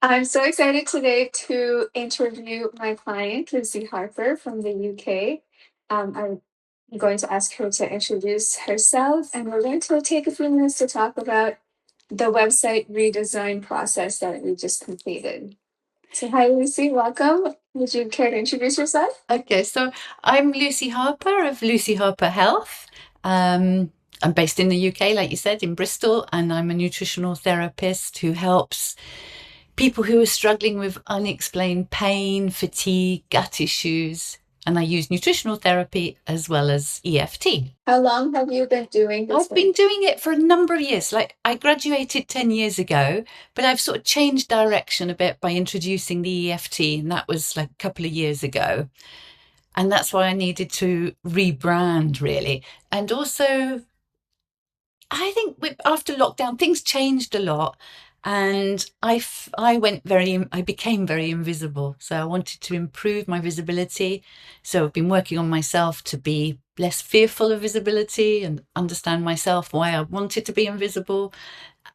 I'm so excited today to interview my client, Lucy Harper from the UK. I'm going to ask her to introduce herself, and we're going to take a few minutes to talk about the website redesign process that we just completed. So, hi, Lucy, welcome. Would you care to introduce yourself? Okay, so I'm Lucy Harper of Lucy Harper Health. I'm based in the UK, like you said, in Bristol, and I'm a nutritional therapist who helps people who are struggling with unexplained pain, fatigue, gut issues. And I use nutritional therapy as well as EFT. How long have you been doing this I've work? been doing it for a number of years. Like I graduated 10 years ago, but I've sort of changed direction a bit by introducing the EFT, and that was like a couple of years ago. And that's why I needed to rebrand, really. And also, I think after lockdown, things changed a lot. And I became very invisible. So I wanted to improve my visibility. So I've been working on myself to be less fearful of visibility and understand myself why I wanted to be invisible.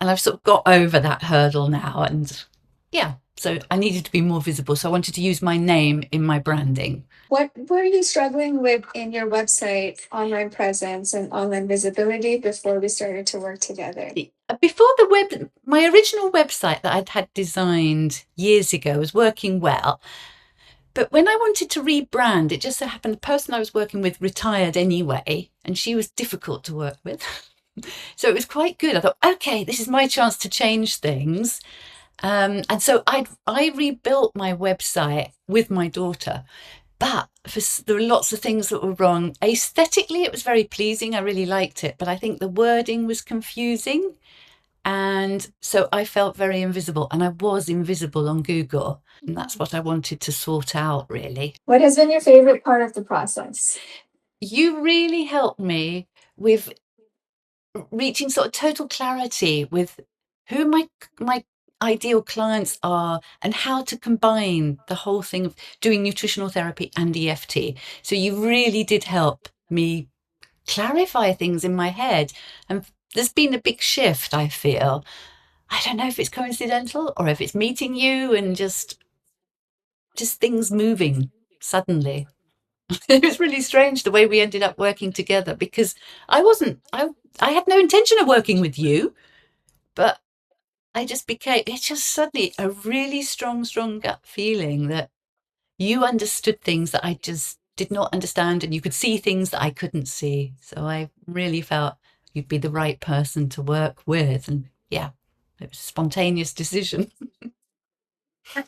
And I've sort of got over that hurdle now. And yeah, so I needed to be more visible. So I wanted to use my name in my branding. What were you struggling with in your website, online presence, and online visibility before we started to work together? Before my original website that I'd had designed years ago was working well. But when I wanted to rebrand, it just so happened the person I was working with retired anyway, and she was difficult to work with. So it was quite good. I thought, okay, this is my chance to change things. And so I rebuilt my website with my daughter, but there were lots of things that were wrong. Aesthetically, it was very pleasing. I really liked it, but I think the wording was confusing. And so I felt very invisible, and I was invisible on Google. And that's what I wanted to sort out, really. What has been your favorite part of the process? You really helped me with reaching sort of total clarity with who my ideal clients are and how to combine the whole thing of doing nutritional therapy and EFT. So you really did help me clarify things in my head. And there's been a big shift, I feel. I don't know if it's coincidental or if it's meeting you and just things moving suddenly. It was really strange the way we ended up working together because I had no intention of working with you, but it's just suddenly a really strong gut feeling that you understood things that I just did not understand, and you could see things that I couldn't see. So I really felt you'd be the right person to work with. And yeah, it was a spontaneous decision.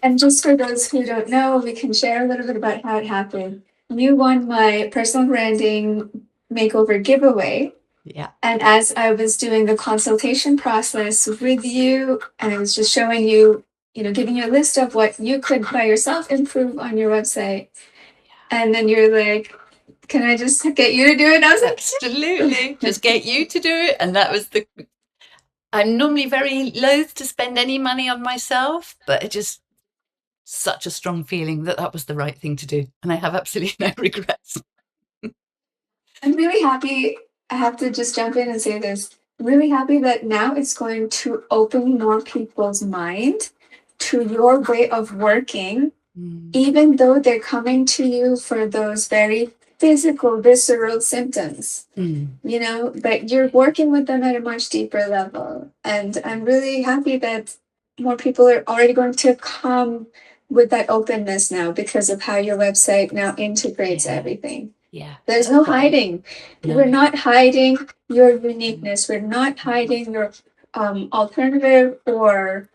And just for those who don't know, we can share a little bit about how it happened. You won my personal branding makeover giveaway. Yeah. And as I was doing the consultation process with you, and I was just showing you, giving you a list of what you could by yourself improve on your website. And then you're like, can I just get you to do it? And I was like, Absolutely. Just get you to do it. And that was I'm normally very loath to spend any money on myself, but it just such a strong feeling that that was the right thing to do. And I have absolutely no regrets. I'm really happy. I have to just jump in and say this. Really happy that now it's going to open more people's mind to your way of working, Mm. even though they're coming to you for those very physical, visceral symptoms, Mm. but you're working with them at a much deeper level. And I'm really happy that more people are already going to come with that openness now because of how your website now integrates Yeah. everything. Yeah. There's no hiding. No. We're not hiding your uniqueness. We're not hiding your alternative or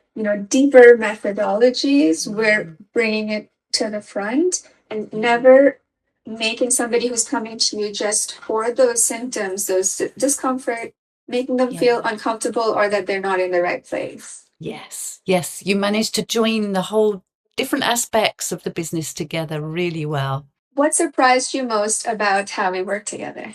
deeper methodologies. We're bringing it to the front and never making somebody who's coming to you just for those symptoms, those discomfort, making them feel uncomfortable or that they're not in the right place. Yes. Yes. You managed to join the whole different aspects of the business together really well. What surprised you most about how we work together?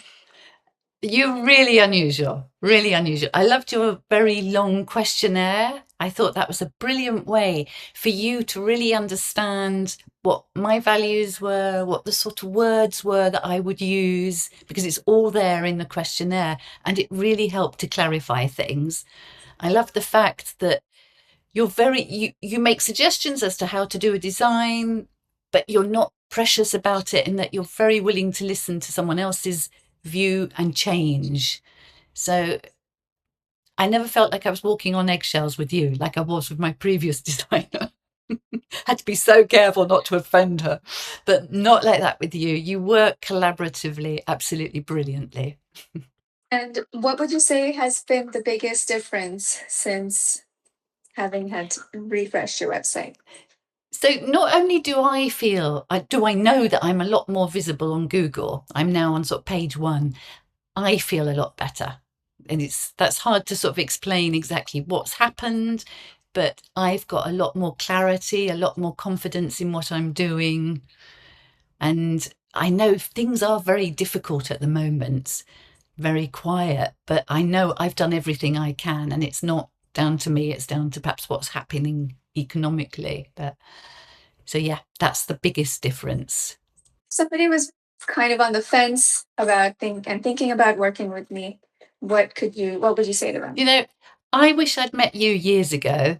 You're really unusual, really unusual. I loved your very long questionnaire. I thought that was a brilliant way for you to really understand what my values were, what the sort of words were that I would use, because it's all there in the questionnaire. And it really helped to clarify things. I love the fact that you're very, you make suggestions as to how to do a design, but you're not precious about it, in that you're very willing to listen to someone else's view and change. So I never felt like I was walking on eggshells with you, like I was with my previous designer. Had to be so careful not to offend her, but not like that with you. You work collaboratively, absolutely brilliantly. And what would you say has been the biggest difference since having had to refresh your website? So not only do I feel, do I know that I'm a lot more visible on Google, I'm now on sort of page 1, I feel a lot better. And that's hard to sort of explain exactly what's happened, but I've got a lot more clarity, a lot more confidence in what I'm doing. And I know things are very difficult at the moment, very quiet, but I know I've done everything I can, and it's not down to me, it's down to perhaps what's happening economically. But so yeah, that's the biggest difference. Somebody was kind of on the fence about thinking about working with me. What would you say to them? You know, I wish I'd met you years ago,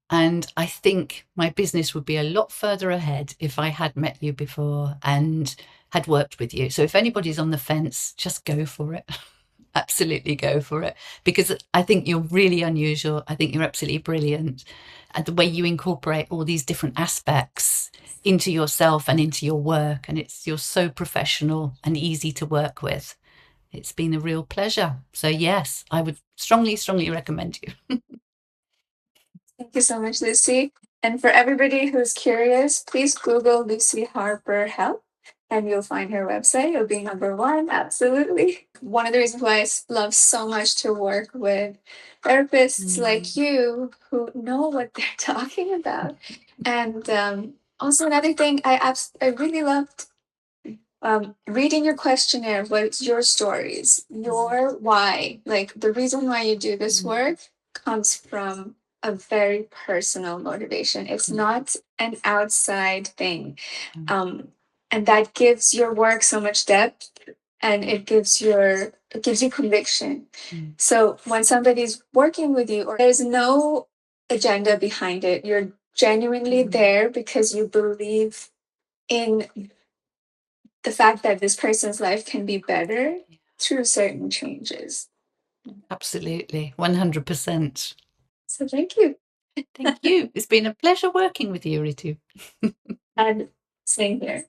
and I think my business would be a lot further ahead if I had met you before and had worked with you. So if anybody's on the fence, just go for it. Absolutely go for it, because I think you're really unusual. I think you're absolutely brilliant. And the way you incorporate all these different aspects into yourself and into your work, and you're so professional and easy to work with. It's been a real pleasure. So yes, I would strongly, strongly recommend you. Thank you so much, Lucy. And for everybody who's curious, please Google Lucy Harper Health and you'll find her website. It'll be number 1, absolutely. One of the reasons why love so much to work with therapists like you who know what they're talking about. And also another thing I really loved reading your questionnaire. What's your stories, your why, like the reason why you do this work comes from a very personal motivation. It's not an outside thing. And that gives your work so much depth, and it gives you conviction. So when somebody's working with you, or there's no agenda behind it, you're genuinely there because you believe in the fact that this person's life can be better through certain changes. Absolutely, 100%. So thank you. Thank you. It's been a pleasure working with you, Ritu. And same here.